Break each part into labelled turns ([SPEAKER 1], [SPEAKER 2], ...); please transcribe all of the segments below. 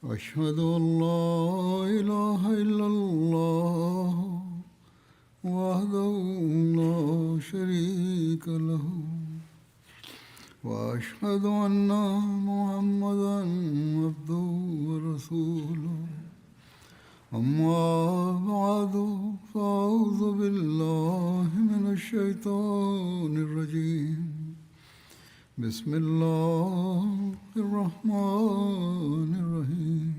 [SPEAKER 1] أشهد أن لا إله إلا الله وحده لا شريك له وأشهد أن محمدا عبده ورسوله أما بعد فأعوذ بالله من الشيطان الرجيم بسم الله الرحمن الرحيم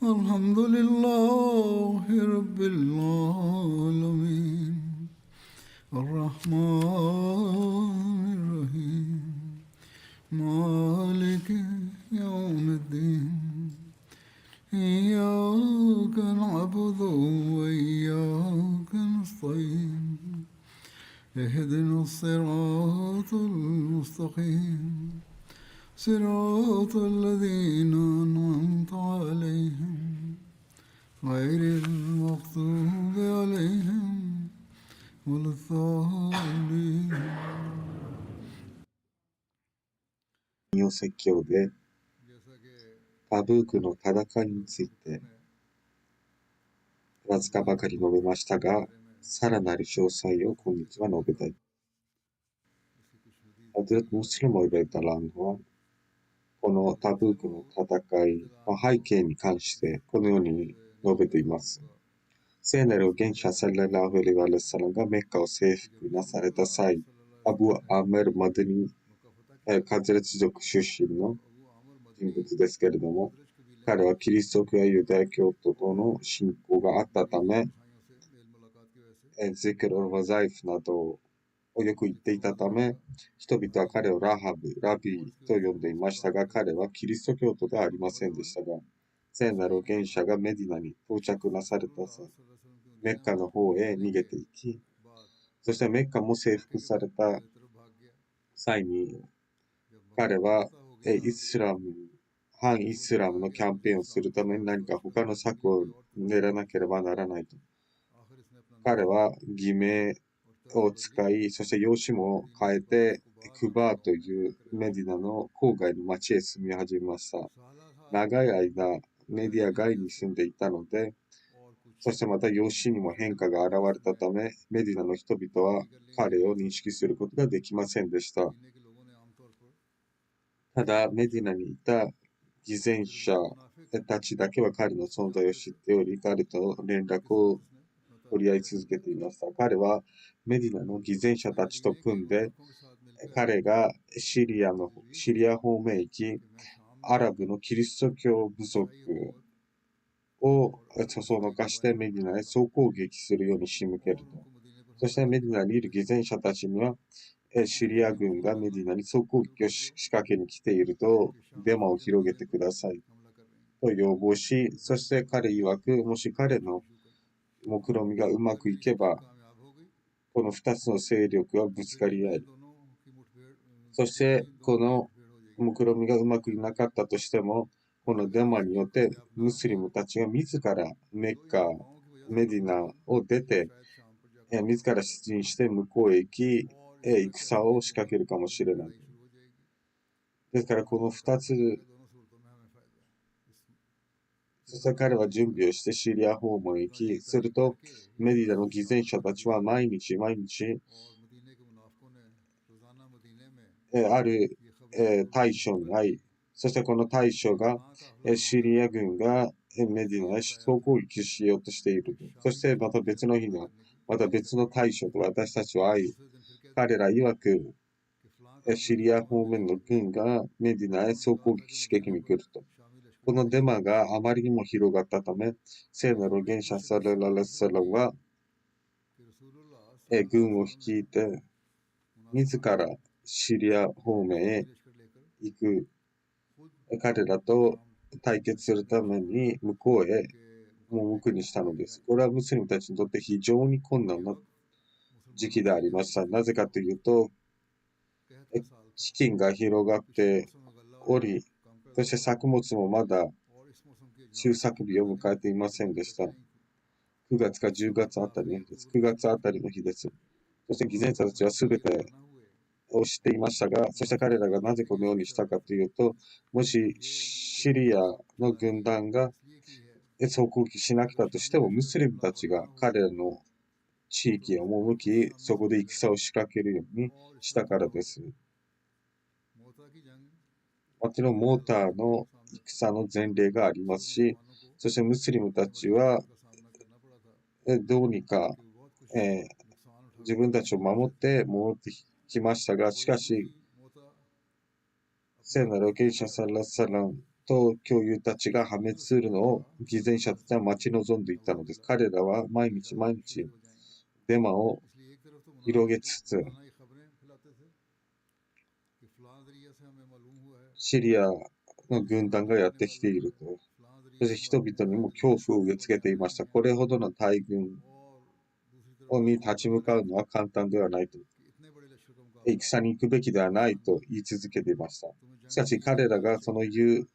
[SPEAKER 1] الحمد لله رب العالمين الرحمن الرحيم مالك يوم الدين إياك نعبد وإياك نستعين اهدنا الصراط المستقيم صراط الذين أنعمت عليهم غير المغضوب عليهم ولا الضالين。
[SPEAKER 2] 引用説教でタブークの戦いについてわずかばかり述べましたが、さらなる詳細を今日は述べたい。ハドラト・ムスリムをイタランは、このタブークの戦いの背景に関してこのように述べています。聖なる元者サララフェリワレサランがメッカを征服なされた際、アブ・アメル・マデニカズレツ族出身の人物ですけれども、彼はキリスト教やユダヤ教徒との信仰があったため、ゼクロ・ワザイフなどをよく言っていたため、人々は彼をラハブ、ラビーと呼んでいましたが、彼はキリスト教徒ではありませんでしたが、聖なる元者がメディナに到着なされた際、メッカの方へ逃げていき、そしてメッカも征服された際に、彼は反イスラムのキャンペーンをするために何か他の策を練らなければならないと。彼は偽名を使い、そして容姿も変えて、クバーというメディナの郊外の町へ住み始めました。長い間、メディア外に住んでいたので、そしてまた容姿にも変化が現れたため、メディナの人々は彼を認識することができませんでした。ただ、メディナにいた偽善者たちだけは彼の存在を知っており、彼と連絡を取り合い続けていました。彼はメディナの偽善者たちと組んで、彼がシリア方面へ行き、アラブのキリスト教部族をそそのかしてメディナへ総攻撃するように仕向けると。そしてメディナにいる偽善者たちには、シリア軍がメディナに総攻撃を仕掛けに来ているとデマを広げてくださいと要望し、そして彼曰く、もし彼の目論みがうまくいけば、この2つの勢力はぶつかり合い、そしてこの目論みがうまくいなかったとしても、このデマによってムスリムたちが自らメディナを出て、自ら出陣して向こうへ行き、戦を仕掛けるかもしれない。ですからこの2つ、そして彼は準備をしてシリア方面へ行き、するとメディナの偽善者たちは毎日、ある大将に会い、そしてこの大将がシリア軍がメディナへ総攻撃しようとしている。そしてまた別の日には、また別の大将と私たちは会い、彼ら曰くシリア方面の軍がメディナへ総攻撃しに来ると。このデマがあまりにも広がったため、聖なる元者サラララサラは軍を率いて、自らシリア方面へ行く、彼らと対決するために向こうへ赴くにしたのです。これはムスリムたちにとって非常に困難な時期でありました。なぜかというと、飢饉が広がっており、そして作物もまだ収穫日を迎えていませんでした。9月か10月あたりの日です。9月あたりの日です。そして偽善者たちはすべてをしていましたが、そして彼らがなぜこのようにしたかというと、もしシリアの軍団が総攻撃しなかったとしても、ムスリムたちが彼らの地域へ赴き、そこで戦を仕掛けるようにしたからです。もちろんモーターの戦の前例がありますし、そしてムスリムたちはどうにか、自分たちを守って戻ってきましたが、しかし、聖なる預言者サラサランと教友たちが破滅するのを偽善者たちは待ち望んでいたのです。彼らは毎日毎日デマを広げつつ、シリアの軍団がやってきていると。そして人々にも恐怖を植え付けていました。これほどの大軍に立ち向かうのは簡単ではないと。戦に行くべきではないと言い続けていました。しかし彼らがその言う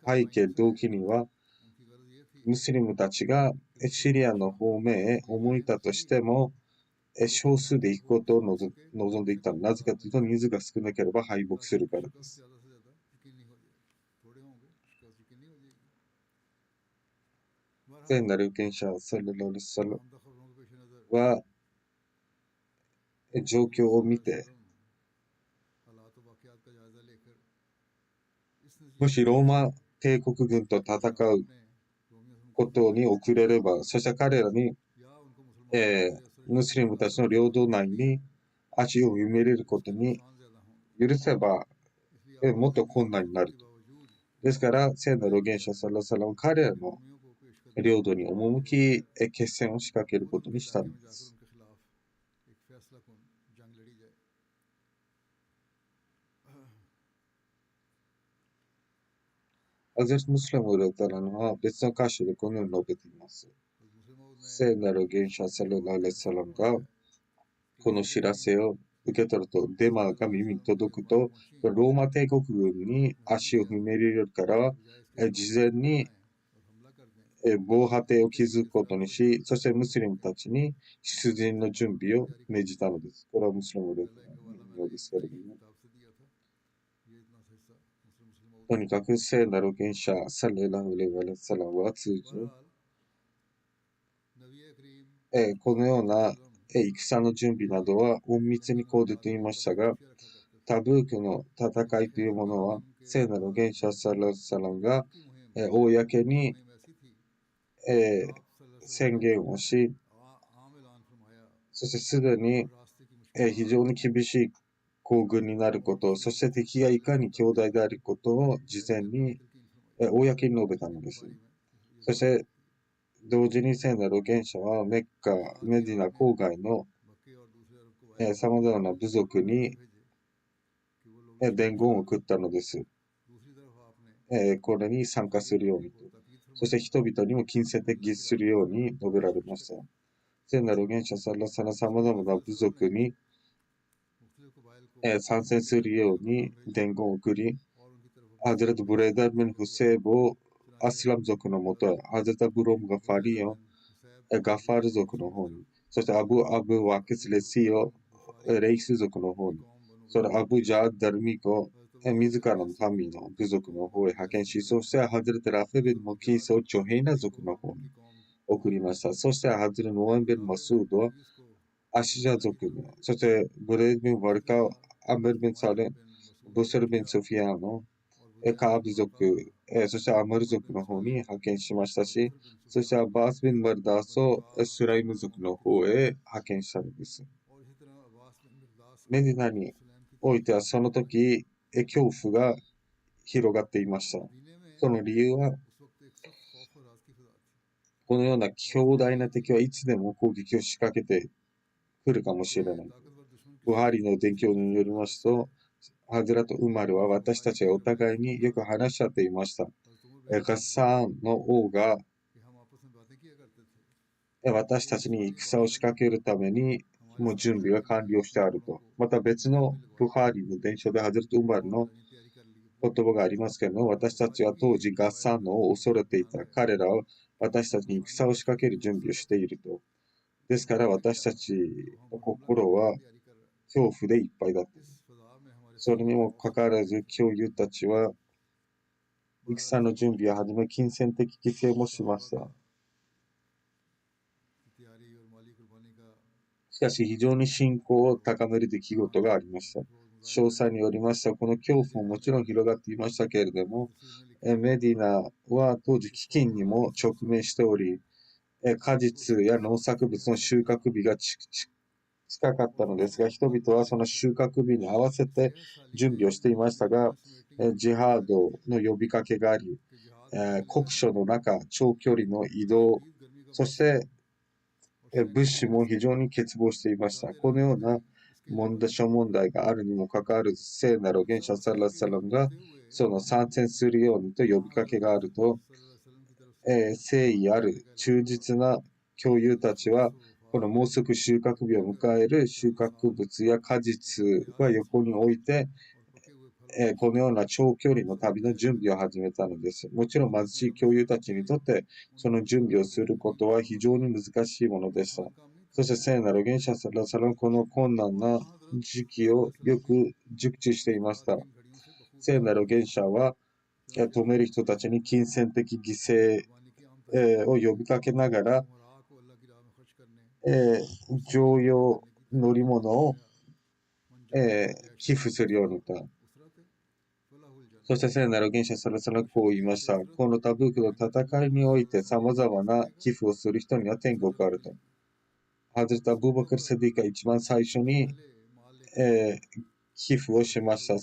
[SPEAKER 2] 背景、動機には、ムスリムたちがシリアの方面へ赴いたとしても、少数で行くことを望んでいた。なぜかというと、人数が少なければ敗北するからです。聖なる預言者サルラルサルは、状況を見て、もしローマ帝国軍と戦うことに遅れれば、そして彼らに、ムスリムたちの領土内に足を踏み入れることに許せば、もっと困難になると。ですから、聖なる預言者サラサラは彼らの領土に赴き、決戦を仕掛けることにしたのです。ハゼル・ムスリム・ウルタランは別の箇所でこのように述べています。聖なる預言者サルラレサランがこの知らせを受け取ると、デマが耳に届くと、ローマ帝国軍に足を踏み入れるから、事前に防波堤を築くことにし、そしてムスリムたちに出陣の準備を命じたのです。これはムスリムの引用ですけれども。とにかく聖なる預言者サレラン・レワレサランは通常、このような戦の準備などは隠密に講じていましたが、タブークの戦いというものは、聖なる預言者サラサランが公に宣言をし、そしてすでに非常に厳しい行軍になること、そして敵がいかに強大であることを事前に公に述べたのです。そして同時に聖なる預言者はメッカ、メディナ郊外の様々な部族に伝言を送ったのです。これに参加するようにと。そして人々にも金銭的寄付するように述べられました。聖なる預言者サラサラ様々な部族に参戦するように伝言を送り、ハズレト・ブレーダー・ミン・フセーブをアスラム族のもとへ、ハズレト・ブロム・ガファリをガファール族の方に、そしてアブ・ワケス・レシーをレイス族の方に、それアブ・ジャー・ダルミコを自らの民の部族の方へ派遣し、そしてハズレト・ラフェビン・モキースをチョヘイナ族の方に送りました。そしてハズレト・ノアンベル・マスードはアシジャ族の、そしてブレード・ビン・ワルカ、アンベル・ビン・サレン、ブセル・ビン・ソフィアのカーブ族、そしてアマル族の方に派遣しましたし、そしてアバース・ビン・マルダースをスライム族の方へ派遣したのです。メディナにおいてはその時、恐怖が広がっていました。その理由は、このような強大な敵はいつでも攻撃を仕掛けてくるかもしれない。ブハリの伝教によりますと、ハズラとウマルは私たちがお互いによく話し合っていました。ガッサーンの王が私たちに戦を仕掛けるためにもう準備が完了してあると。また別のブハーリの伝承でハズラとウマルの言葉がありますけれども、私たちは当時ガッサンの王を恐れていた。彼らは私たちに戦を仕掛ける準備をしていると。ですから私たちの心は恐怖でいっぱいだった。それにもかかわらず、教友たちは戦の準備をはじめ、金銭的犠牲もしました。しかし、非常に信仰を高める出来事がありました。詳細によりますと、この恐怖ももちろん広がっていましたけれども、メディナは当時飢饉にも直面しており、果実や農作物の収穫日が近かったのですが、人々はその収穫日に合わせて準備をしていましたが、ジハードの呼びかけがあり、酷暑の中、長距離の移動、そして物資も非常に欠乏していました。このような諸問題があるにもかかわらず、聖なる元者サラサラムがその参戦するようにと呼びかけがあると、誠意ある忠実な教友たちは、このもうすぐ収穫日を迎える収穫物や果実は横に置いて、このような長距離の旅の準備を始めたのです。もちろん貧しい教友たちにとってその準備をすることは非常に難しいものでした。そして聖なる元者サラサラのこの困難な時期をよく熟知していました。聖なる元者は止める人たちに金銭的犠牲を呼びかけながら、乗用乗り物を、寄付するようになった。そして聖なる元者サラサラこう言いました。このタブークの戦いにおいて様々な寄付をする人には天国があると。ハズレタ・アブーバカル・セディが一番最初に、寄付をしました。ハ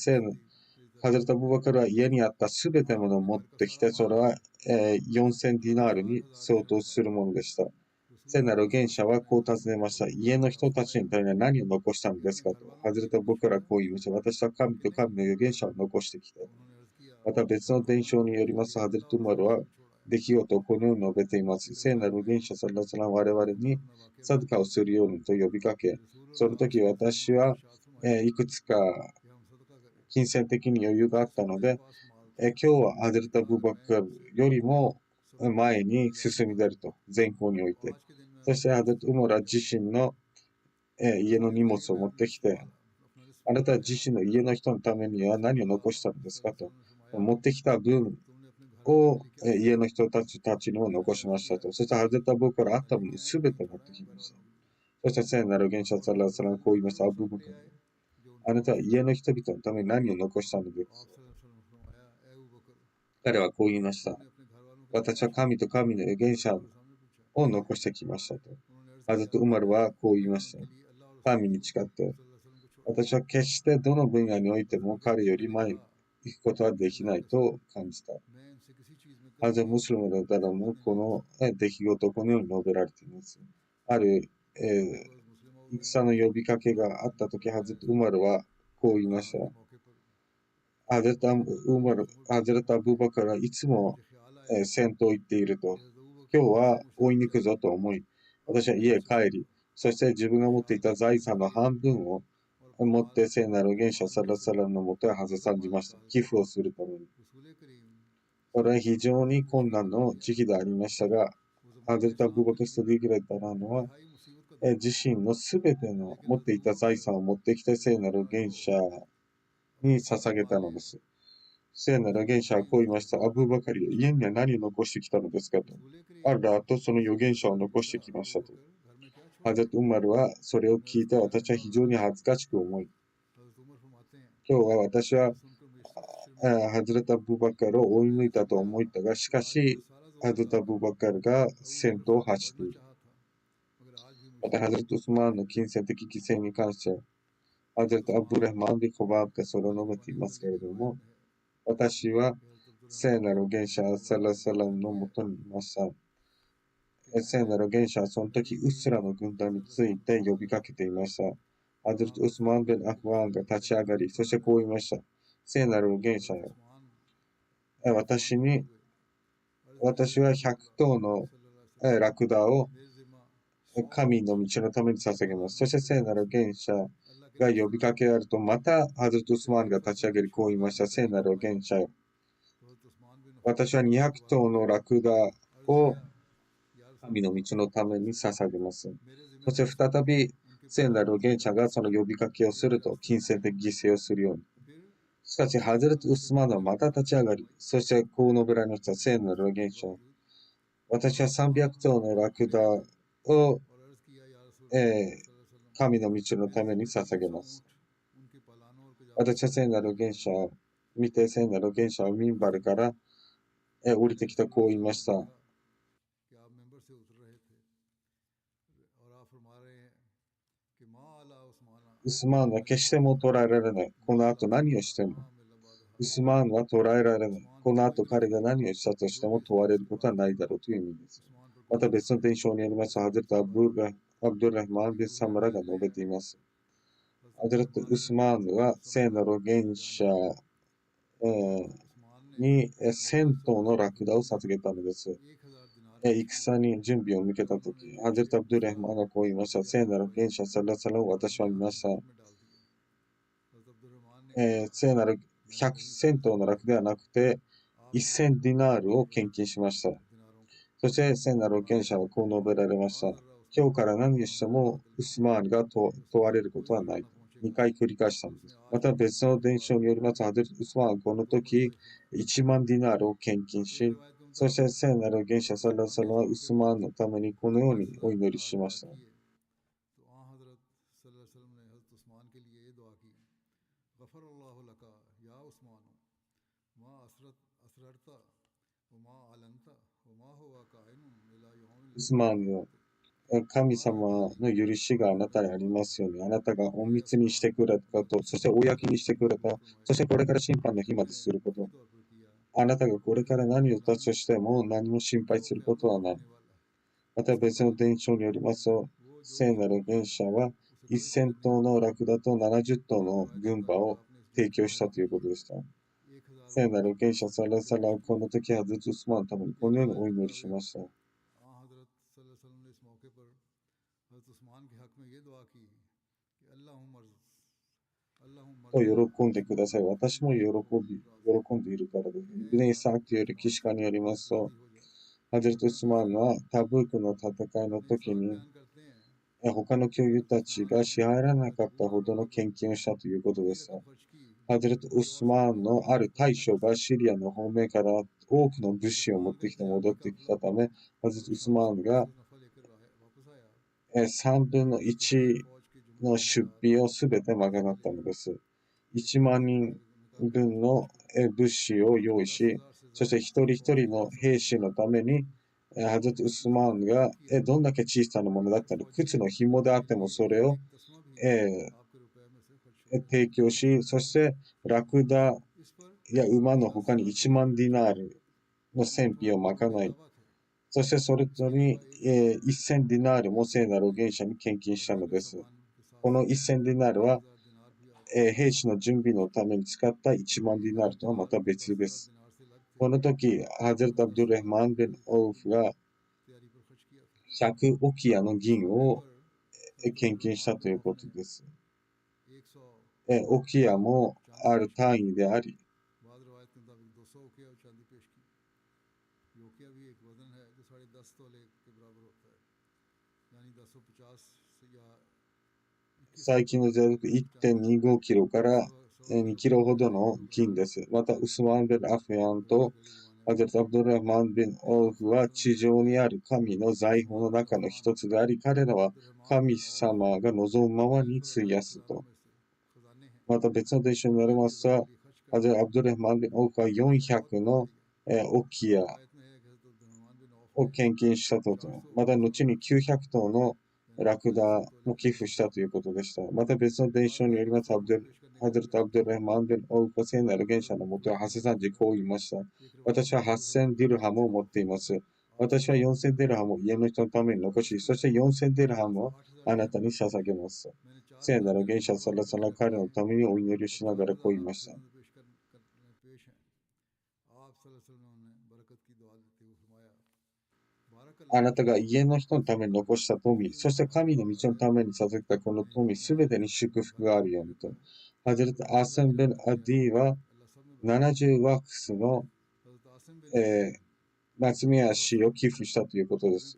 [SPEAKER 2] ズレタ・アブーバカルは家にあったすべてのものを持ってきて、それは、4000ディナールに相当するものでした。聖なる元者はこう尋ねました。家の人たちに対して何を残したのですかと。ハズレタ・僕からこう言いました。私は神と神の預言者を残してきた。また別の伝承によりますと、ハズレト・ウマルは出来事をこのように述べています。聖なる預言者サラサラは我々にサドカをするようにと呼びかけ、その時私はいくつか金銭的に余裕があったので、今日はハズレタ・ブバカルよりも前に進み出ると、前方において。そしてハズレト・ウマルは自身の家の荷物を持ってきて、あなたは自身の家の人のためには何を残したのですかと。持ってきた分を家の人たちにも残しましたと。そしてハゼタブからあったものすべて持ってきました。そして聖なる元者サラサラがこう言いました。アブブカル。あなたは家の人々のために何を残したのですか。彼はこう言いました。私は神と神の預言者を残してきましたと。ハゼト・ウマルはこう言いました。神に誓って、私は決してどの分野においても彼より前に行くことはできないと感じた。ハゼムスリムの誰もこの出来事をこのように述べられています。ある、戦の呼びかけがあったとき、ハゼト・ウマルはこう言いました。ハゼト・アブバカルはいつも、戦闘行っていると。今日は追い抜くぞと思い、私は家へ帰り、そして自分が持っていた財産の半分を持って聖なる元者サラサラのもとへ挟みました。寄付をするために。これは非常に困難の時期でありましたが、ハゼルタ・アブバカル・スディグレタラのは、自身のすべての持っていた財産を持ってきて聖なる元者に捧げたのです。聖なる元者はこう言いました。アブバカリよ、家には何を残してきたのですかと。アッラーとその預言者を残してきましたと。ハゼト・ウマルはそれを聞いて私は非常に恥ずかしく思い、今日は私はハズレタ・ブバカルを追い抜いたと思ったが、しかし、ハズレタ・ブバカルが先頭を走っている。また、ハズレト・ウスマンの金銭的犠牲に関して、ハズレト・アブドゥラハマン・ビコバーがそれを述べていますけれども、私は聖なる元者サラサラのもとにいました。聖なる元者はその時、ウスラの軍団について呼びかけていました。ハズレト・ウスマン・ベン・アフワンが立ち上がり、そしてこう言いました。聖なる元者よ。私は100頭のラクダを神の道のために捧げます。そして聖なる元者が呼びかけられると、またハズルト・ウスマンが立ち上げるこう言いました。聖なる元者よ。私は200頭のラクダを神の道のために捧げます。そして再び聖なる預言者がその呼びかけをすると、金銭的犠牲をするように。しかし、ハズレト・ウスマンはまた立ち上がり、そしてこう述べられました。聖なる預言者。私は300頭のラクダを、神の道のために捧げます。私は聖なる預言者を見て、聖なる預言者はミンバルから、降りてきたこう言いました。ウスマンは決しても捕らえられない。この後何をしても。ウスマンは捕らえられない。この後彼が何をしたとしても問われることはないだろうという意味です。また別の伝承によりますと、ハズレット・アブドゥルラフマン・ビン・サムラが述べています。ハズレット・ウスマンは聖なる預言者、に1000頭のラクダを授けたのです。戦に準備を向けたとき、ハズレット・アブドゥルラフマンがこう言いました。聖なる預言者サラサラを私は見ました。聖なる1000頭のラクではなくて、1000ディナールを献金しました。そして聖なる預言者はこう述べられました。今日から何をしてもウスマーンが問われることはない。2回繰り返したのです。また別の伝承によりますと、ハズレット・ウスマーンはこの時1万ディナールを献金し、そして聖なる預言者サラサラはウスマーンのためにこのようにお祈りしました。ウスマーンの神様の許しがあなたにありますように、あなたが隠密にしてくれたこと、そして公にしてくれた、そしてこれから審判の日まですること。あなたがこれから何を立つとしても何も心配することはない。また別の伝承によりますと、聖なる預言者は1000頭のラクダと70頭の軍馬を提供したということでした。聖なる預言者サラサラはこの時はずっとウスマンのためにこのようにお祈りしました。と喜んでください。私も喜んでいるからです。イブネイサーという歴史家によりますと、ハズレット・ウスマンはタブークの戦いの時に、他の教友たちが支払わなかったほどの献金をしたということです。ハズレット・ウスマンのある大将がシリアの方面から多くの物資を持ってきて戻ってきたため、ハズレット・ウスマンが3分の1の出費をすべて賄ったのです。1万人分の物資を用意し、そして一人一人の兵士のために、ハズレット・ウスマンがどんだけ小さなものだったら、靴の紐であってもそれを提供し、そしてラクダや馬の他に1万ディナールの戦費を賄い、そしてそれぞれに1000ディナールも聖なる預言者に献金したのです。この1000ディナールは、兵士の準備のために使った1万ディナールとはまた別です。この時、ハゼルト・アブドゥル・レフマン・ベン・オウフが100オキアの銀を献金したということです。オキアもある単位であり、最近の税額 1.25 キロから2キロほどの銀です。また、ウスマン・ベン・アフヤンとハゼルト・アブドゥル・ラフマン・ベン・オウフは地上にある神の財宝の中の一つであり、彼らは神様が望むままに費やすと。また別の伝承によりますと、ハゼルト・アブドゥル・ラフマン・ベン・オウフは400のオキアを献金したと。また後に900頭のラクダも寄付したということでした。また別の伝承によりますと、ハゼルト・アブドゥル・ラフマン・ベン・オウフは聖なる預言者のもとは8 3時こう言いました。私は8000ディルハムを持っています。私は4000ディルハムを家の人のために残し、そして4000ディルハムをあなたに捧げます。聖なる預言者サラサラ彼のためにお祈りをしながらこう言いました。あなたが家の人のために残した富、そして神の道のために捧げたこの富すべてに祝福があるようにと。ハゼルト・アーセン・ベン・アディは70ワックスの、松宮氏を寄付したということです。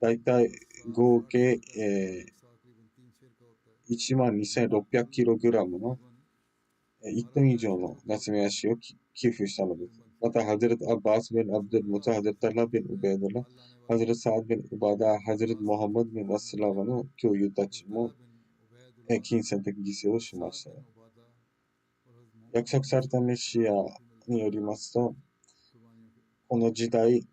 [SPEAKER 2] だいたい合計、12,600kg の1トン以上のナスメヤシを寄付したのです。また、ハズレット・アッバース・ビン・アブドゥル・ムタ、ハズレット・アラビン・ウベイドラ、ハズレット・サード・ビン・ウバダ、ハズレット・モハマド・ビン・アスラマの教友たちも金銭的犠牲をしました。約束されたメシアによりますと、この時代、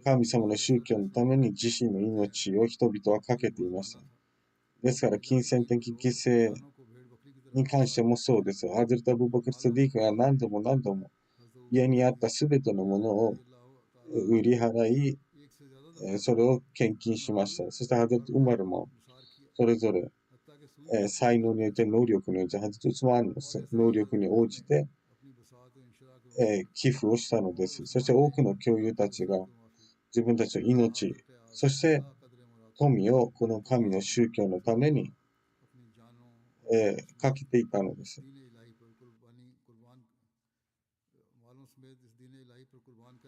[SPEAKER 2] 神様の宗教のために自身の命を人々はかけていました。ですから、金銭的犠牲に関してもそうです。ハズレット・アブバクル・サディークが何度も家にあったすべてのものを売り払い、それを献金しました。そしてハズレット・ウマルもそれぞれ才能によって能力によってハズレット・ウスマンの能力に応じて寄付をしたのです。そして多くの教友たちが自分たちの命、そして富をこの神の宗教のためにかけていたのです。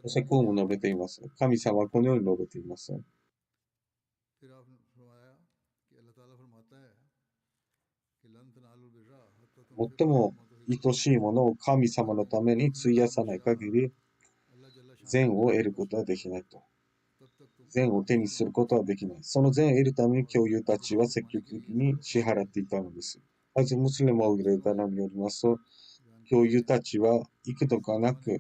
[SPEAKER 2] そしてこうも述べています。神様はこのように述べています。最も愛しいものを神様のために費やさない限り、善を得ることはできないと。善を手にすることはできない。その善を得るために教友たちは積極的に支払っていたのです。まずムスリム・アウレダナによりますと、教友たちは幾度かなく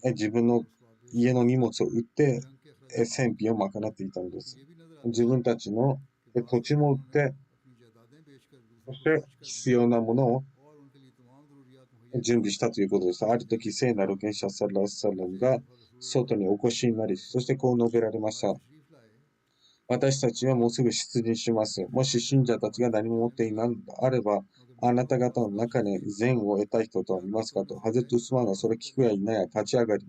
[SPEAKER 2] 自分の家の荷物を売って戦費を賄っていたのです。自分たちの土地も売って、そして必要なものを準備したということです。ある時、聖なる賢者サラッサラムが外にお越しになり、そしてこう述べられました。私たちはもうすぐ出陣します。もし信者たちが何も持っていないのであれば、あなた方の中に善を得た人とはいますかと、ハゼット・ウスマンはそれ聞くやいなや立ち上がり、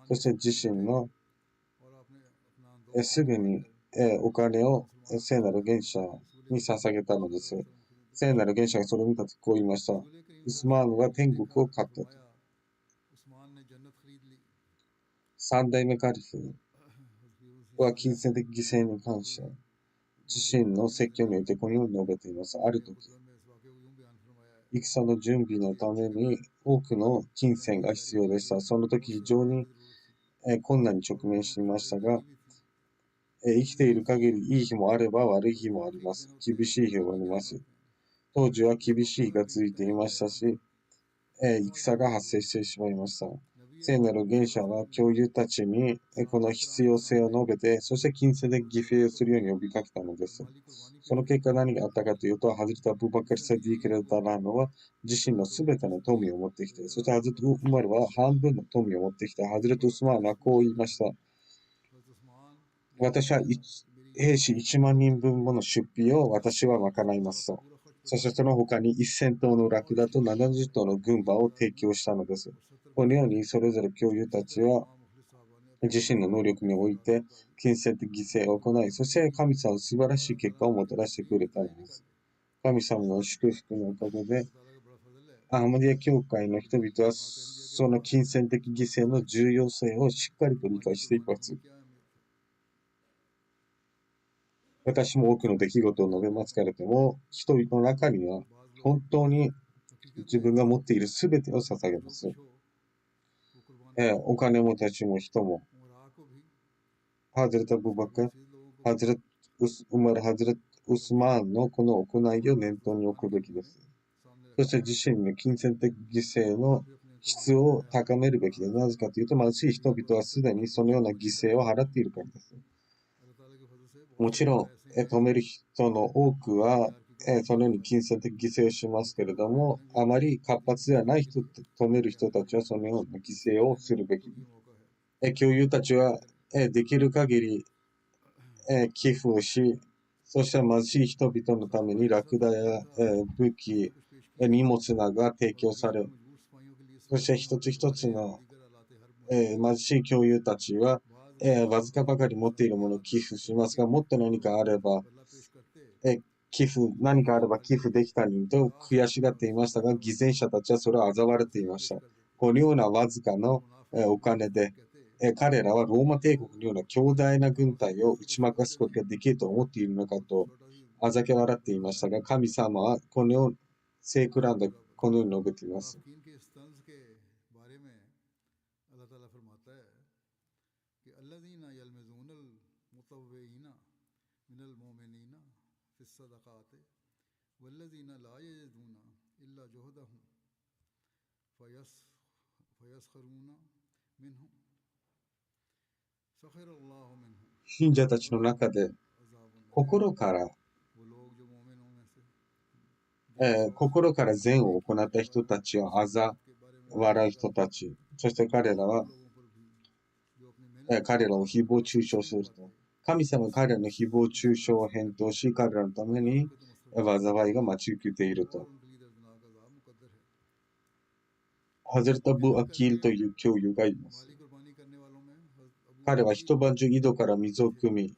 [SPEAKER 2] そして自身のすぐにお金を聖なる賢者に捧げたのです。聖なる賢者がそれを見たときこう言いました。ウスマーンは天国を買ったと。三代目カリフは金銭的犠牲に関して自身の説教においてこのように述べています。あるとき、戦の準備のために多くの金銭が必要でした。その時非常に困難に直面していましたが、生きている限りいい日もあれば悪い日もあります。厳しい日もあります。当時は厳しい日が続いていましたし、戦が発生してしまいました。聖なる元者は教友たちにこの必要性を述べて、そして金銭的犠牲をするように呼びかけたのです。その結果何があったかというと、ハズレト・アブバカル・サディーク・レダラーノは自身のすべての富を持ってきて、そしてハズレト・ウマルは半分の富を持ってきて、ハズレト・ウスマーンはこう言いました。私は兵士1万人分もの出費を私は賄いますと。そしてその他に1000頭のラクダと70頭の軍馬を提供したのです。このようにそれぞれ教友たちは自身の能力において金銭的犠牲を行い、そして神様は素晴らしい結果をもたらしてくれたのです。神様の祝福のおかげで、アハマディア教会の人々はその金銭的犠牲の重要性をしっかりと理解しています。私も多くの出来事を述べますけれども、人々の中には本当に自分が持っているすべてを捧げます。お金もたちも人も、ハズレト・アブバカ、ハズレト・ウマル、ハズレト・ウスマーンのこの行いを念頭に置くべきです。そして自身の金銭的犠牲の質を高めるべきです。なぜかというと、貧しい人々はすでにそのような犠牲を払っているからです。もちろん、止める人の多くは、そのように金銭的犠牲をしますけれども、あまり活発ではない人、止める人たちはそのような犠牲をするべきです。教友たちは、できる限り、寄付をし、そして貧しい人々のためにラクダや、武器、荷物などが提供され、そして一つ一つの、貧しい教友たちは、わずかばかり持っているものを寄付しますが、もっと何かあれば、何かあれば寄付できたりと悔しがっていましたが、偽善者たちはそれを嘲笑っていました。このようなわずかのお金で、彼らはローマ帝国のような強大な軍隊を打ち負かすことができると思っているのかとあざけ笑っていましたが、神様はこのよう聖句欄でこのように述べています。
[SPEAKER 1] मुनाफिकीन के इस तंज के बारे में अल्लाह ताला फरमाता है कि अल्लज़ीना यल्मिज़ूनल मुतव्विईना मिनल मोमिनीना फिस्सदक़ात वल्लज़ीना ला यजिदूना इल्ला जुहदहुम फयस फयस्खरूना मिनहुम सखिरल्लाहु मिनहुम
[SPEAKER 2] 信者たちの中で
[SPEAKER 1] अज़ाबुन अलीम
[SPEAKER 2] 心から、
[SPEAKER 1] वो लोग जो मोमिनों में से
[SPEAKER 2] 心から善を行った人たちをあざ
[SPEAKER 1] के बारे में
[SPEAKER 2] 笑う人たち、そして彼らは、
[SPEAKER 1] लोगों पर भी जो अपनी मेहनत
[SPEAKER 2] 彼らを誹謗中傷すると。神様は彼らの誹謗中傷を返答し、彼らのために災いが待ち受けている
[SPEAKER 1] और
[SPEAKER 2] と。
[SPEAKER 1] उनके लिए दर्दनाक अज़ाब मुक़द्दर है
[SPEAKER 2] ハゼルタ・ブ・アキールという教諭がいます。
[SPEAKER 1] माली कुर्बानी करने वालों में हज़रत अबू
[SPEAKER 2] 彼は一晩中井戸から水を汲み、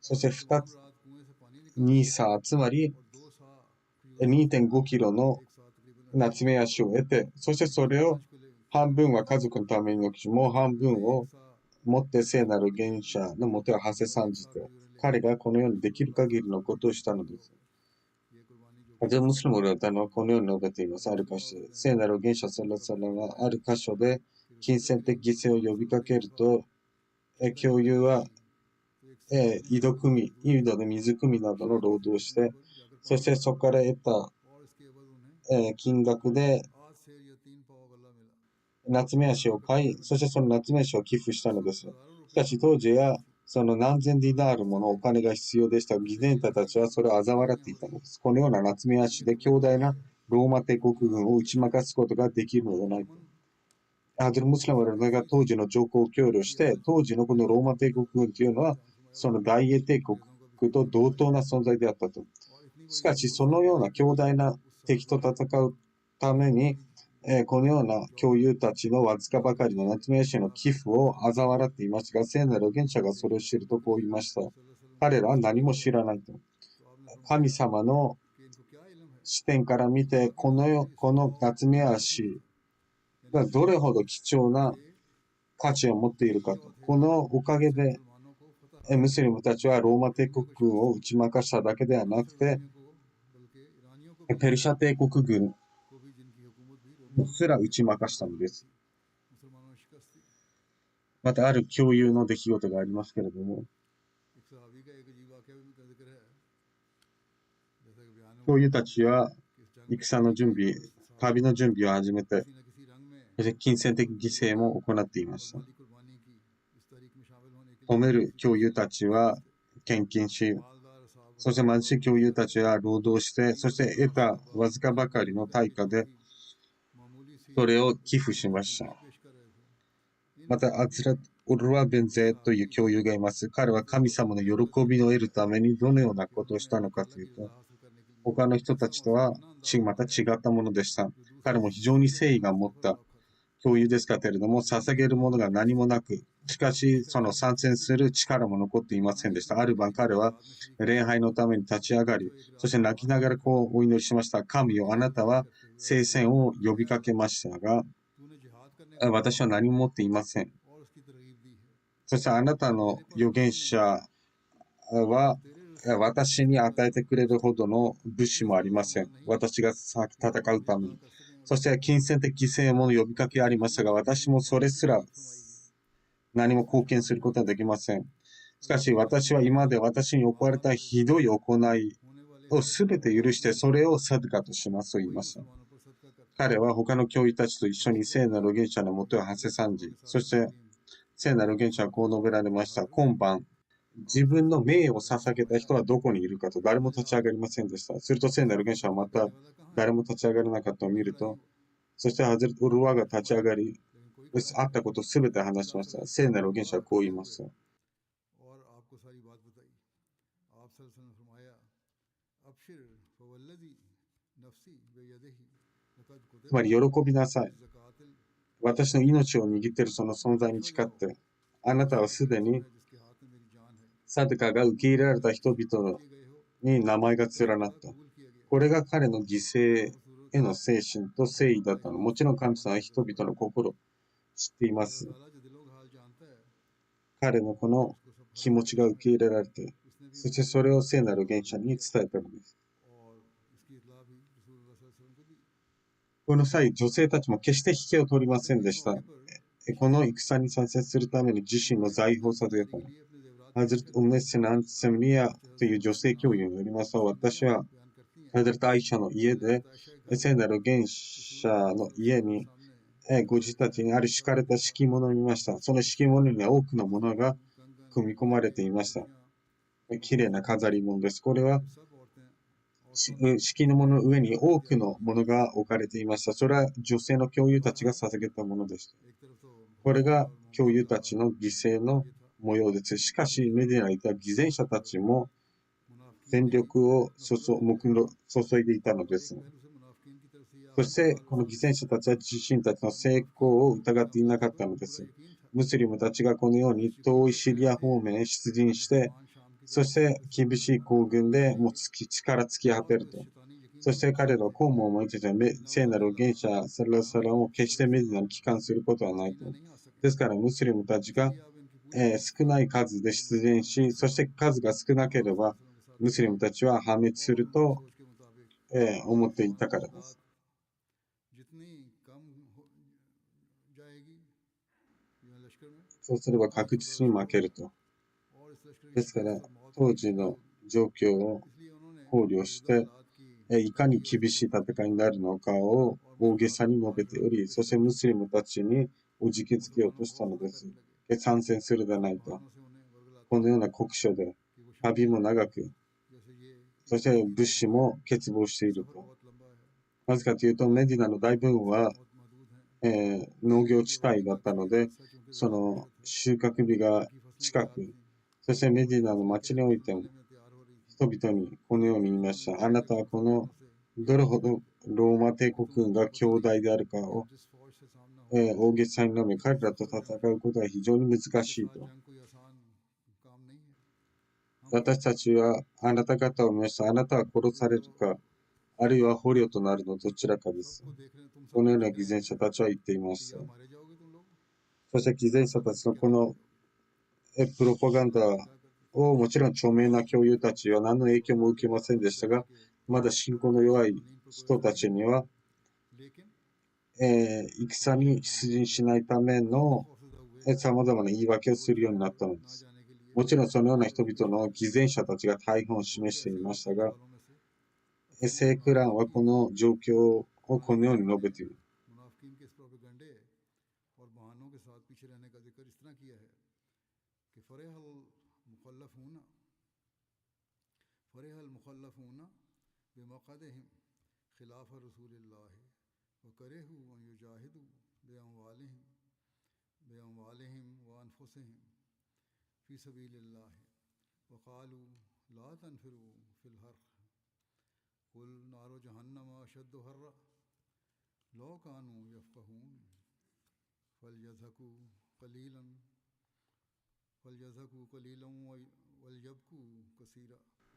[SPEAKER 2] そして2
[SPEAKER 1] रात कुएं से पानी निकाला
[SPEAKER 2] 2サつまり
[SPEAKER 1] और 2 सा खजूर
[SPEAKER 2] 2.5 キロの
[SPEAKER 1] एक सा तकरीबन
[SPEAKER 2] ナツメヤシを得て、そしてそれを
[SPEAKER 1] 5 किले
[SPEAKER 2] 半分は家族のために残し、もう半分を
[SPEAKER 1] एक सा
[SPEAKER 2] 持って聖なる原者のもとへ馳せ参じて、彼がこのようにできる限りのことをしたのです。
[SPEAKER 1] ये कुर्बानी जो
[SPEAKER 2] ハゼルムスリムの歌はこのように述べています。ある箇所で、聖なる原者サラサラはある箇所で金銭的犠牲を呼びかけると、教諭は
[SPEAKER 1] तो एक
[SPEAKER 2] 井戸汲み、井戸で水汲みなどの労働をして、
[SPEAKER 1] पर जाकर
[SPEAKER 2] そしてそこから得た
[SPEAKER 1] और इसके एवज उन्हें
[SPEAKER 2] 金額で
[SPEAKER 1] आज से या 3 पाव गल्ला मिला
[SPEAKER 2] 夏目足を買い、そしてその夏目足を寄付したのです。
[SPEAKER 1] हज़ारों
[SPEAKER 2] しかし当時はその何千ディナールものお金が必要でしたが、ギゼンタたちはそれを嘲笑っていたのです。このような夏目足で強大なローマ帝国軍を打ち負かすことができるのではないか。ハズルムスリムが当時の上皇を供与して、当時のこのローマ帝国軍というのは、その大英帝国と同等な存在であったと。
[SPEAKER 1] और इतनी
[SPEAKER 2] しかし、そのような強大な敵と戦うために、このような教諭たちのわずかばかりの夏目氏の寄付を嘲笑っていましたが、聖なる預言者がそれを知るとこう言いました。彼らは何も知らないと。
[SPEAKER 1] तो आपने
[SPEAKER 2] 神様の
[SPEAKER 1] कि इनको क्या इल्म है
[SPEAKER 2] 視点から見て、この夏目足がどれほど貴重な価値を持っているかと。このおかげで、
[SPEAKER 1] मुसलमानों को फतह
[SPEAKER 2] ムスリムたちはローマ帝国軍を打ち負かしただけではなくて、
[SPEAKER 1] को बल्कि ईरानियों को
[SPEAKER 2] ペルシャ帝国軍
[SPEAKER 1] को भी जिनकी हुकूमत भी रोमी
[SPEAKER 2] すら打ち負かしたのです。
[SPEAKER 1] मुसलमानों ने शिकस्त दी
[SPEAKER 2] またある共有の出来事がありますけれども、
[SPEAKER 1] एक सहाबी का एक अजीब वाक़या भी का जिक्र है जैसा कि बयान
[SPEAKER 2] 共
[SPEAKER 1] हुआ
[SPEAKER 2] 有たちは
[SPEAKER 1] कि इस जंग
[SPEAKER 2] 戦の準備、旅の準備を始めて、
[SPEAKER 1] किसी न किसी रंग में
[SPEAKER 2] そして金銭的犠牲も行っていました。
[SPEAKER 1] माली कुर्बानी की इस तहरीक में शामिल होने के
[SPEAKER 2] 褒
[SPEAKER 1] लिए
[SPEAKER 2] める共有たちは献金し、
[SPEAKER 1] मालदार साहब
[SPEAKER 2] そして貧しい共有たちは労働して、そして得たわずかばかりの対価で
[SPEAKER 1] मामूली सी
[SPEAKER 2] それを寄付しました。
[SPEAKER 1] पेश कर रहे थे
[SPEAKER 2] また、アズラ・ウルワ・ベンゼという教諭がいます。彼は神様の喜びを得るためにどのようなことをしたのかというと、
[SPEAKER 1] हासिल करने के लिए
[SPEAKER 2] 他の人たちとはまた違ったものでした。彼も非常に誠意が持った教諭ですけれども、捧げるものが何もなく、しかしその参戦する力も残っていませんでした。ある晩彼は礼拝のために立ち上がり、そして泣きながらこうお祈りしました。神よ、あなたは聖戦を呼びかけましたが、
[SPEAKER 1] तूने जिहाद करने
[SPEAKER 2] 私は何も持っていません。
[SPEAKER 1] और उसकी तरगीब दी है
[SPEAKER 2] そしてあなたの預言者は私に与えてくれるほどの物資もありません。私が戦うために。そして金銭的犠牲も呼びかけありましたが、私もそれすら何も貢献することはできません。しかし私は今まで私に行われたひどい行い
[SPEAKER 1] होने वाले
[SPEAKER 2] をすべて許してそれをサドカとしますと言いました。
[SPEAKER 1] मुसलमानों पर सदका करते
[SPEAKER 2] 彼は他の教諭たちと一緒に聖なる預言者のもとへ馳せ参じ、そして聖なる預言者はこう述べられました。今晩、自分の名を捧げた人はどこにいるかと誰も立ち上がりませんでした。すると聖なる預言者はまた誰も立ち上がらなかったのを見ると、そしてハゼルト・ウルワが立ち上がり、
[SPEAKER 1] लेकिन कोई
[SPEAKER 2] あったことをすべて話しました。聖なる預言者はこう言いました。
[SPEAKER 1] और आपको सारी बात बताई आप सल्लल्लाहु अलैहि वसल्लम ने फरमाया अबशिर फवल्लज़ी नफ्सी बियदिही लक़द
[SPEAKER 2] つまり喜びなさい。
[SPEAKER 1] ज़कातिल
[SPEAKER 2] 私の命を握っているその存在に誓って、あなたはすでに
[SPEAKER 1] जिसके हाथ में मेरी जान है
[SPEAKER 2] サドカが受け入れられた人々
[SPEAKER 1] किए गए हो
[SPEAKER 2] に名前が連なった。
[SPEAKER 1] कबूल किया गया
[SPEAKER 2] これが彼の犠牲への精神と誠意だったの。もちろん神様は人々の心を知っていま
[SPEAKER 1] अल्लाह
[SPEAKER 2] す。
[SPEAKER 1] ताला जो दिलों का हाल जानता है
[SPEAKER 2] 彼のこの
[SPEAKER 1] उसको सब
[SPEAKER 2] 気持ちが受け入れられて、
[SPEAKER 1] उसने भी
[SPEAKER 2] そしてそれを聖なる元者に伝えたのです。この際、女性たちも決して引けを取りませんでした。この戦に参戦するために自身の財宝を授けたの。ハズルト・ウメセナン・セミリアという女性教諭によりますと、私はハズルト・アイシャの家で、聖なる元者の家に、ご自宅にある敷かれた敷物を見ました。その敷物には多くのものが組み込まれていました。綺麗な飾り物です。これは敷の物の上に多くのものが置かれていました。それは女性の教諭たちが捧げたものでした。これが教諭たちの犠牲の模様です。しかし、メディナにいた偽善者たちも全力を注いでいたのです。そして、この偽善者たちは自身たちの成功を疑っていなかったのです。ムスリムたちがこのように遠いシリア方面へ出陣して、そして厳しい行軍でもう力尽き果てると。そして彼らはこうも思いついた聖なる元者サラサラを決してメディナに帰還することはないと。ですからムスリムたちが、少ない数で出陣し、そして数が少なければムスリムたちは破滅すると、思っていたからです。そうすれば確実に負けると。ですから、当時の状況を考慮して、いかに厳しい戦いになるのかを大げさに述べており、そしてムスリムたちにおじけつけようとしたのです。参戦するでないと。このような酷暑で、旅も長く、そして物資も欠乏していると。なぜかというと、メディナの大部分は、農業地帯だったので、その収穫日が近く、そしてメディナの町においても、人々にこのように言いました。あなたはこのどれほどローマ帝国軍が強大であるかを、大げさに述べ、彼らと戦うことは非常に難しいと。私たちはあなた方を見ました。あなたは殺されるか、あるいは捕虜となるのどちらかです。このような偽善者たちは言っていました。そして偽善者たちのこのプロパガンダをもちろん著名な教諭たちは何の影響も受けませんでしたが、まだ信仰の弱い人たちには、戦に出陣しないための様々な言い訳をするようになったのです。もちろんそのような人々の偽善者たちが大半を示していましたが、聖クランはこの状況をこのように述べている。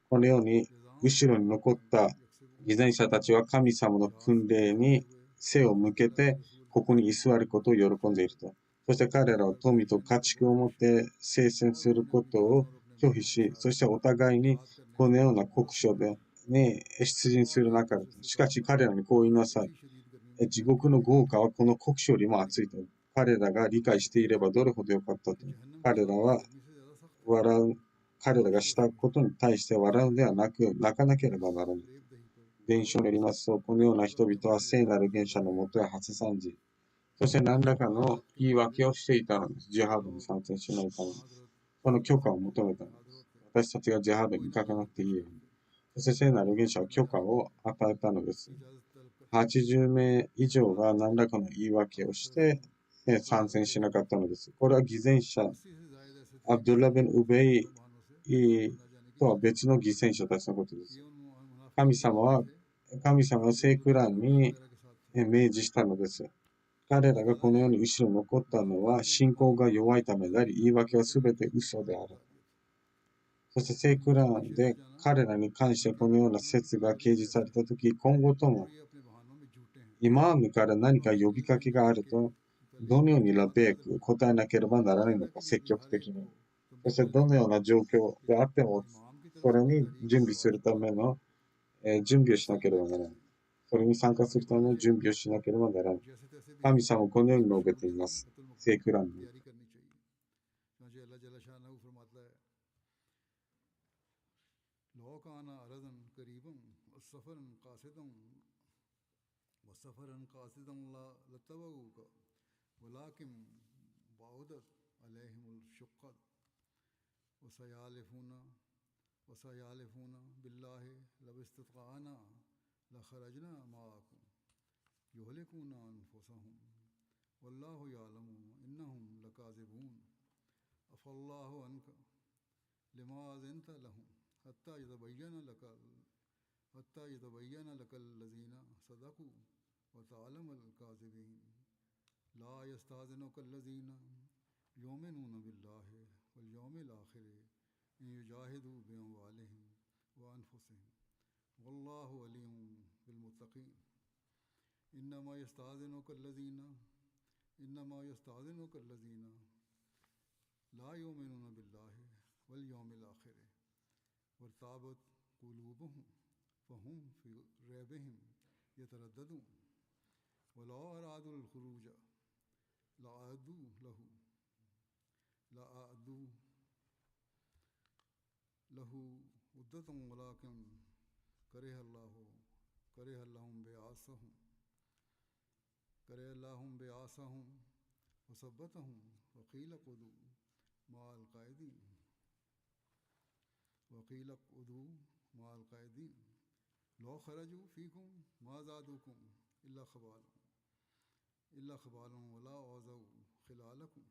[SPEAKER 2] このように後ろに残った偽善者たちは神様の訓令に背を向けてここに居座ることを喜んでいると。そして彼らは富と家畜を持って聖戦することを拒否し、そしてお互いにこのような酷暑で、出陣する中で、しかし彼らにこう言いなさい。地獄の豪華はこの酷暑よりも暑いと。彼らが理解していればどれほど良かったと。彼らがしたことに対して笑うのではなく、泣かなければならない。伝承によりますと、このような人々は聖なる元者のもとへ初参じ、そして何らかの言い訳をしていたのです。ジハードに参戦しないために。この許可を求めたのです。私たちがジハードに行かなくていいように。そして聖なる元者は許可を与えたのです。80名以上が何らかの言い訳をして参戦しなかったのです。これは偽善者、アブドゥラ・ベン・ウベイとは別の犠牲者たちのことです。神様は聖クランに明示したのです。彼らがこのように後ろに残ったのは信仰が弱いためであり、言い訳はすべて嘘である。そして聖クランで彼らに関してこのような説が掲示されたとき、今後ともイマームから何か呼びかけがあると、どのようにラベーク答えなければならないのか、積極的に。そしてどのような状況であってもそれに準備するための、準備をしなければならない。それに参加するための準備をしなければならない。神様はこのように述べています。聖句欄に。
[SPEAKER 1] وسيحلفون بالله لو استطعنا لخرجنا معكم يهلكون أنفسهم والله يعلم إنهم لكاذبون عفى الله عنك لما أذنت لهم حتى يتبين لك الذين صدقوا وتعلم الكاذبين لا يستأذنك الذين يؤمنون بالله واليوم الآخر أن يجاهدوا بأموالهم وأنفسهم والله ولي بالمتقين إنما يستأذنك الذين لا يؤمنون بالله واليوم الآخر وارتابت قلوبهم فهم في ريبهم يترددون ولو أرادوا الخروج لأعدوا له عدة ولكن كره اللهم بعاصهم وثبتهم وقيل اقعدوا مع القاعدين لو خرجوا فيكم ما زادوكم إلا خبالا ولا أوذوا خلالكم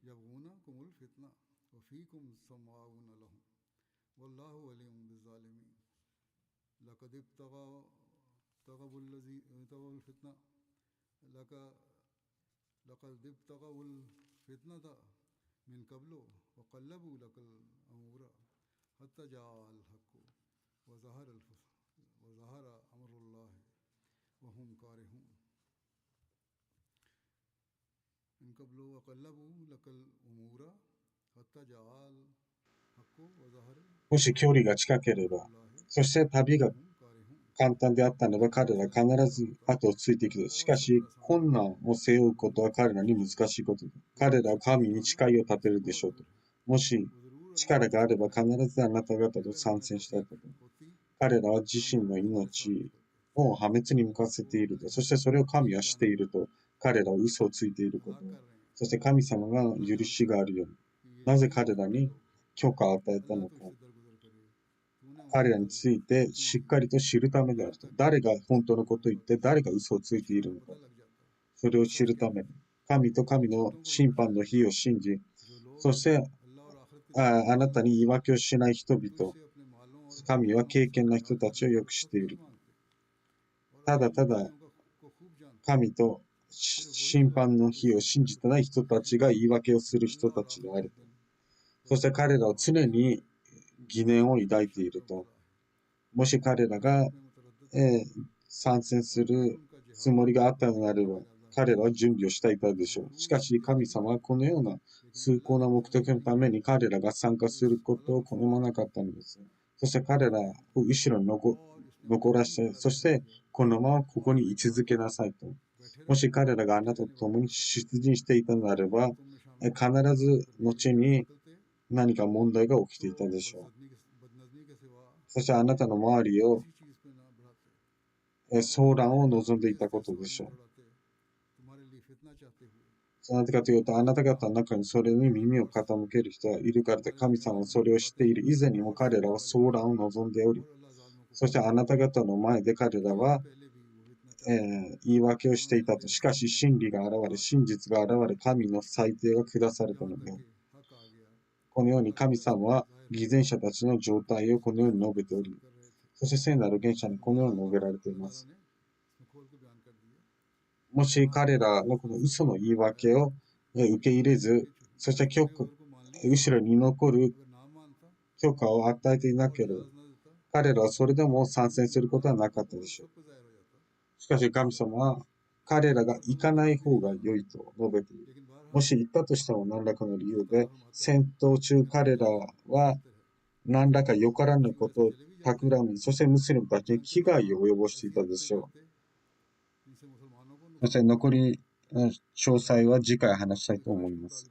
[SPEAKER 1] يبغونكم الفتنة وفيكم سماعون لهم والله ولي بالظالمين لقد ابتغوا الفتنة من قبل وقلبوا لك الأمور حتى جاء الحق وظهر أمر الله وهم كارهون من قبل وقلبوا لك الأمور حتى جاء الحق وظهر
[SPEAKER 2] もし距離が近ければ、そして旅が簡単であったならば彼らは必ず後をついていく。しかし、困難を背負うことは彼らに難しいことだ。彼らは神に誓いを立てるでしょうと。もし力があれば必ずあなた方と参戦したいこと。彼らは自身の命を破滅に向かせていると。そしてそれを神はしていると。彼らは嘘をついていること。そして神様が許しがあるように。なぜ彼らに許可を与えたのか。彼らについてしっかりと知るためであると。誰が本当のことを言って誰が嘘をついているのか。それを知るために。神と神の審判の日を信じ、そしてあなたに言い訳をしない人々。神は敬虔な人たちをよく知っている。ただただ神と審判の日を信じてない人たちが言い訳をする人たちである。そして彼らは常に疑念を抱いていると。もし彼らが、参戦するつもりがあったのであれば、彼らは準備をしていたでしょう。しかし神様はこのような崇高な目的のために彼らが参加することを好まなかったのです。そして彼らを後ろに残らして、そしてこのままここに居続けなさいと。もし彼らがあなたと共に出陣していたのであれば、必ず後に何か問題が起きていたでしょう。そしてあなたの周りを騒乱を望んでいたことでしょう。なぜかというと、あなた方の中にそれに耳を傾ける人がいるからで、神様はそれを知っている。以前にも彼らは騒乱を望んでおり、そしてあなた方の前で彼らは、言い訳をしていたと。しかし真理が現れ、真実が現れ、神の裁定が下されたのである。このように神様は偽善者たちの状態をこのように述べており、そして聖なる原者にこのように述べられています。もし彼らのこの嘘の言い訳を受け入れず、そして後ろに残る許可を与えていなければ、彼らはそれでも参戦することはなかったでしょう。しかし神様は彼らが行かない方が良いと述べている。もし行ったとしても何らかの理由で、戦闘中彼らは何らかよからぬことを企み、そしてムスリムたちに危害を及ぼしていたでしょう。そして残り詳細は次回話したいと思います。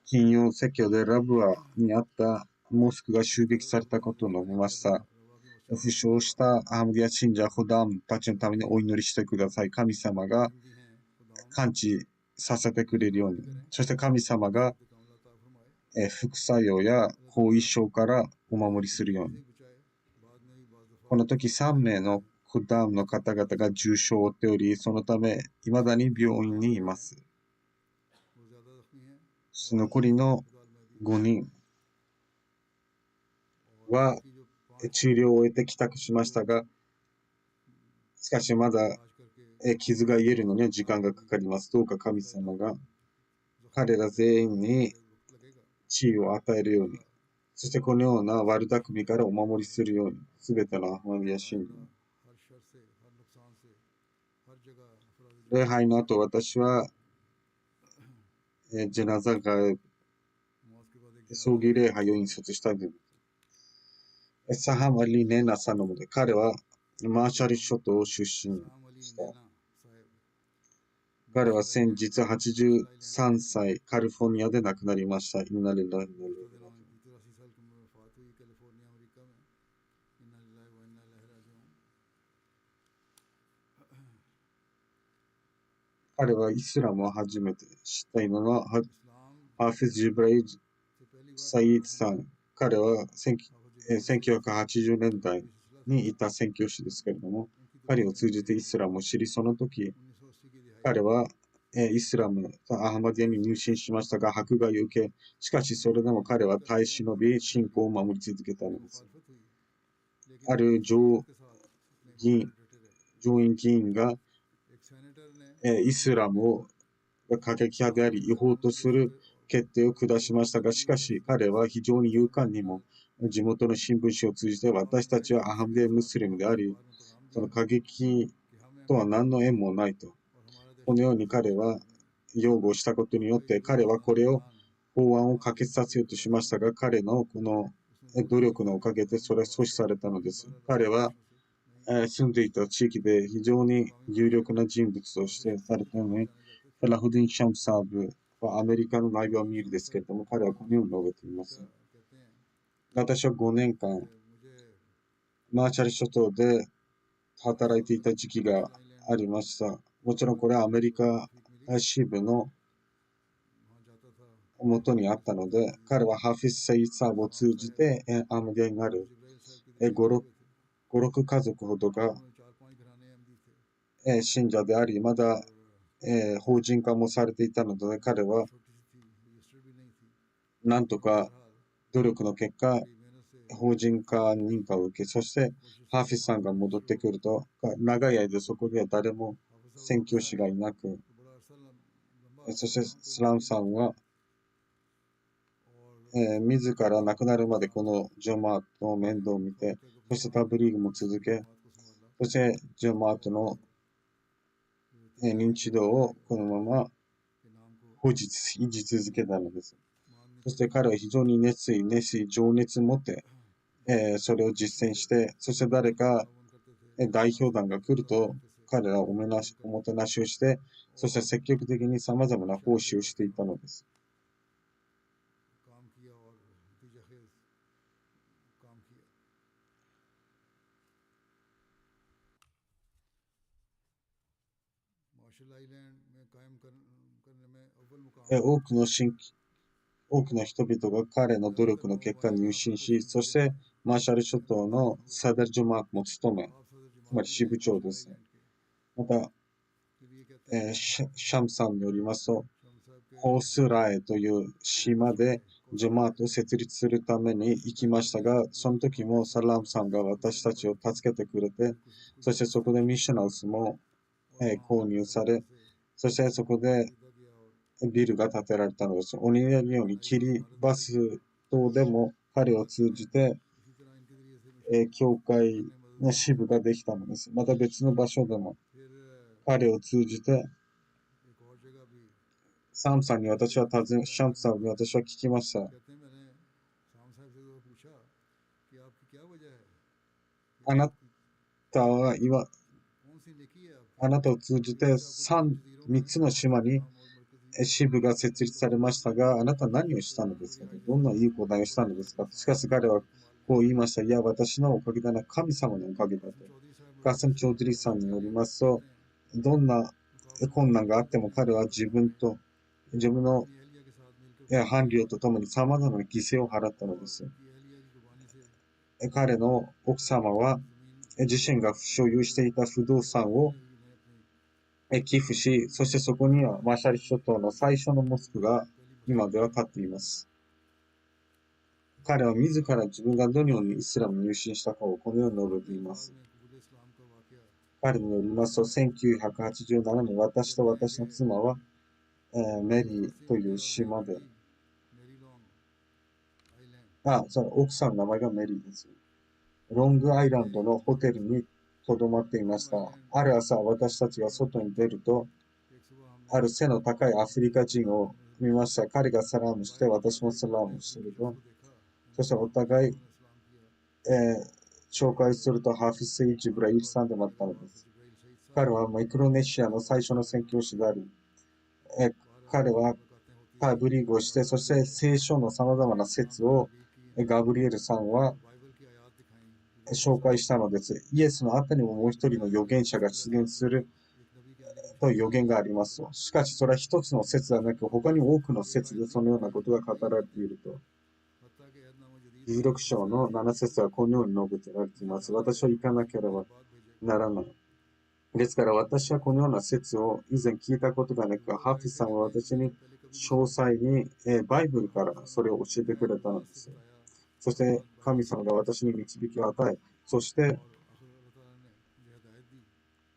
[SPEAKER 2] 金曜説教でラブアにあったモスクが襲撃されたことを述べました。負傷したアハムディア信者ホダムたちのためにお祈りしてください。神様が完治させてくれるように。そして神様が副作用や後遺症からお守りするように。この時3名のホダムの方々が重傷を負っており、そのため未だに病院にいます。残りの5人は治療を終えて帰宅しましたが、しかしまだ傷が癒えるのには時間がかかります。どうか神様が彼ら全員に地位を与えるように、そしてこのような悪巧みからお守りするように、すべてのアハマディア信者。礼拝の後、私はジェナザが葬儀礼拝を引率したんです。サハム・アリ・ネナさんのもとで、彼はマーシャル諸島出身でした。彼は先日83歳、カリフォルニアで亡くなりました。彼はイスラムを初めて知ったのはハフィズ・ジブライ・サイードさん。彼は1980年代にいた宣教師ですけれども、彼を通じてイスラムを知り、その時、彼はイスラム、アハマディアに入信しましたが、迫害を受け、しかしそれでも彼は耐え忍び、信仰を守り続けたのです。ある上院議員が、イスラムを過激派であり、違法とする決定を下しましたが、しかし彼は非常に勇敢にも、地元の新聞紙を通じて、私たちはアハムデムスリムであり、その過激とは何の縁もないと。このように彼は擁護したことによって、彼はこれを法案を可決させようとしましたが、彼のこの努力のおかげでそれは阻止されたのです。彼は住んでいた地域で非常に有力な人物としてされたのに、フラフディン・シャムサーブはアメリカの内部を見るですけれども、彼はこのように述べています。私は5年間、マーシャル諸島で働いていた時期がありました。もちろんこれはアメリカ支部の元にあったので、彼はハフィス・セイサーを通じてアムデになる5、6家族ほどが信者であり、まだ法人化もされていたので、彼はなんとか努力の結果、法人化認可を受け、そしてハーフィスさんが戻ってくると、長い間そこには誰も宣教師がいなく、そしてスラムさんは、自ら亡くなるまでこのジョマートの面倒を見て、そしてタブリーグも続け、そしてジョマートの認知度をこのまま維持続けたのです。そして彼は非常に熱意、情熱を持って、それを実践して、そして誰か代表団が来ると、彼らはおもてなしをして、そして積極的に様々な奉仕をしていたのです。多くの人々が彼の努力の結果入信し、そしてマーシャル諸島のサダルジョマークも務め、つまり支部長です。また、シャムさんによりますと、ホースラエという島でジョマートを設立するために行きましたが、その時もサラムさんが私たちを助けてくれて、そしてそこでミッショナルスも購入され、そしてそこでビルが建てられたのです。おにぎりのようにキリバス等でも彼を通じて、教会の支部ができたのです。また別の場所でも、彼を通じて、シャムさんに私は聞きました。あなたは今、あなたを通じて3つの島に支部が設立されましたが、あなたは何をしたのですかと、どんないい行いをしたのですかと。しかし彼はこう言いました。いや、私のおかげではなく神様のおかげだと。カサム・チョードゥリさんによりますと、どんな困難があっても彼は自分の伴侶と共に様々な犠牲を払ったのです。彼の奥様は自身が所有していた不動産を寄付し、そしてそこにはマーシャル諸島の最初のモスクが今では建っています。彼は自ら自分がどのようにイスラムに入信したかをこのように述べています。彼によりますと、1987年、私と私の妻は、メリーという島で、その奥さんの名前がメリーです。ロングアイランドのホテルに留まっていました。ある朝、私たちが外に出ると、ある背の高いアフリカ人を見ました。彼がサラームして、私もサラームしていると、そしてお互い、紹介するとハフィス・イ・ジブライルさんでもあったのです。彼はマイクロネシアの最初の宣教師であり、彼はタブリーグをして、そして聖書の様々な説をガブリエルさんは紹介したのです。イエスの後にももう一人の預言者が出現するという予言があります。しかしそれは一つの説ではなく、他に多くの説でそのようなことが語られていると。16章の7節はこのように述べてられています。私は行かなければならない。ですから私はこのような説を以前聞いたことがなく、ハフィさんは私に詳細にバイブルからそれを教えてくれたのです。そして神様が私に導きを与え、そして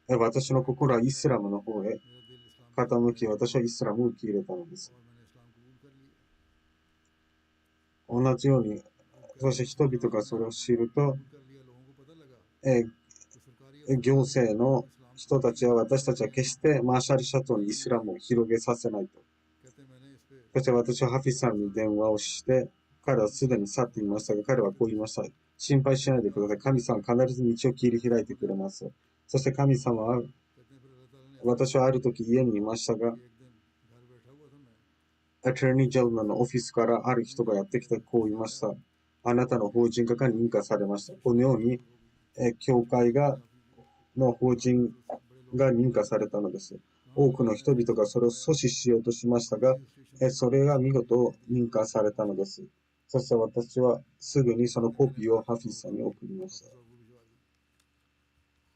[SPEAKER 2] 私の心はイスラムの方へ傾き、私はイスラムを受け入れたのです。同じように、そして人々がそれを知ると、行政の人たちは私たちは決してマーシャル諸島にイスラムを広げさせないと。そして私はハフィさんに電話をして、彼はすでに去っていましたが、彼はこう言いました。心配しないでください。神様は必ず道を切り開いてくれます。そして神様は、私はある時家にいましたが、アトーニージェルマンのオフィスからある人がやってきてこう言いました。あなたの法人化が認可されました。このように、教会の法人が認可されたのです。多くの人々がそれを阻止しようとしましたが、それが見事認可されたのです。そして私はすぐにそのコピーをハフィスさんに送りました。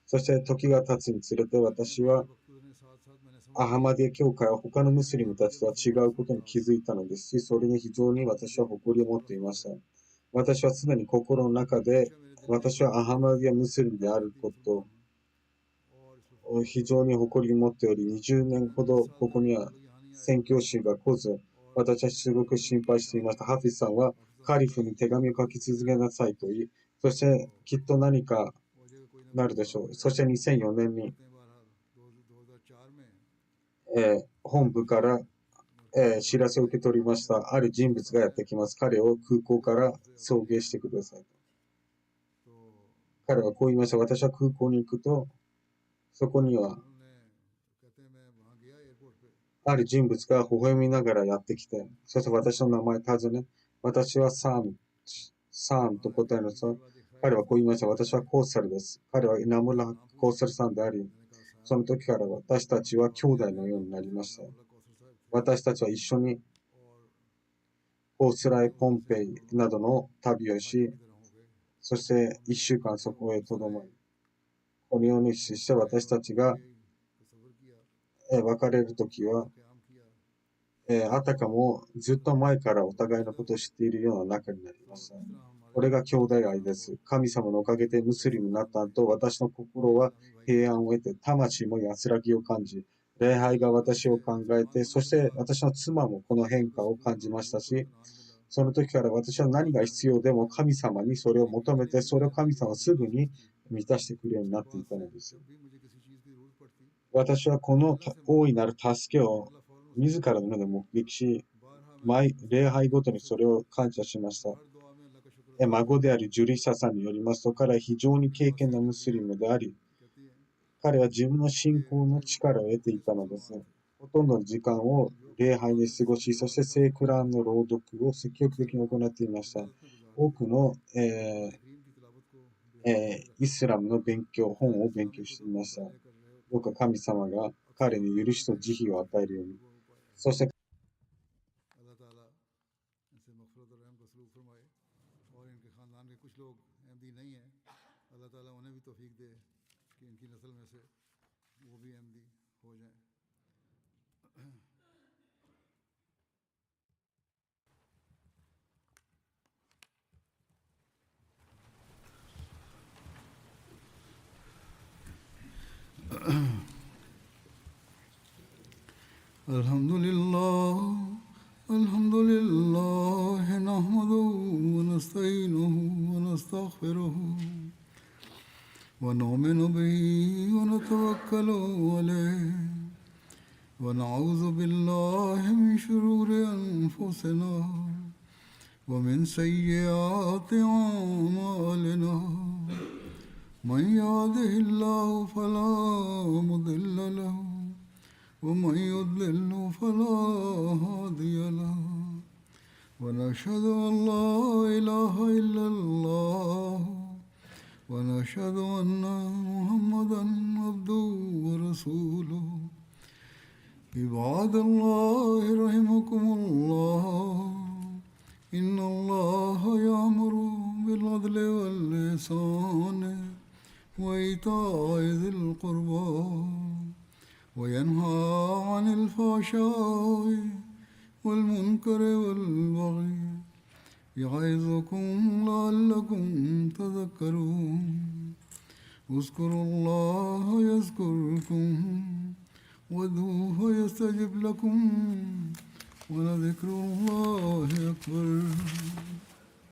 [SPEAKER 2] そして時が経つにつれて私はアハマディア教会は他のムスリムたちとは違うことに気づいたのですし、それに非常に私は誇りを持っていました。私はすでに心の中で、私はアハマディアムスリムであることを非常に誇りを持っており、20年ほどここには宣教師が来ず、私はすごく心配していました。ハフィスさんはカリフに手紙を書き続けなさいと言い、そしてきっと何かなるでしょう。そして2004年に本部から、知らせを受け取りました。ある人物がやってきます。彼を空港から送迎してください。彼はこう言いました。私は空港に行くと、そこにはある人物が微笑みながらやってきて、そして私の名前を尋ね、私はサンと答えました。彼はこう言いました。私はコーサルです。彼はイナムラ・コーサルさんであり、その時から私たちは兄弟のようになりました。私たちは一緒にコースライ・ポンペイなどの旅をし、そして1週間そこへとどまり、このようにして私たちが別れるときは、あたかもずっと前からお互いのことを知っているような仲になりました。これが兄弟愛です。神様のおかげでムスリムになった後、私の心は平安を得て、魂も安らぎを感じ、礼拝が私を考えて、そして私の妻もこの変化を感じましたし、その時から私は何が必要でも神様にそれを求めて、それを神様はすぐに満たしてくるようになっていたのです。私はこの大いなる助けを自らの目で目撃し、毎礼拝ごとにそれを感謝しました。孫であるジュリサさんによりますと、彼は非常に敬虔なムスリムであり、彼は自分の信仰の力を得ていたのです。ほとんどの時間を礼拝に過ごし、そして聖クランの朗読を積極的に行っていました。多くの、イスラムの本を勉強していました。どうか神様が彼に許しと慈悲を与えるように。そして
[SPEAKER 1] الحمد لله نحمده ونستعينه ونستغفره ونؤمن به ونتوكل عليه ونعوذ بالله من شرور أنفسنا ومن سيئات أعمالنا من يهده الله فلا مضل له ومن يضلل فلا هادي له ونشهد أن لا إله إلا الله ونشهد أن محمدا عبده ورسوله عباد الله رحمكم الله إن الله يأمر بالعدل والإحسان وإيتاء ذي القربى وينهى عن الفحشاء والمنكر والبغي يعظكم لعلكم تذكرون اذكروا الله يذكركم وادعوه يستجب لكم ولذكر الله أكبر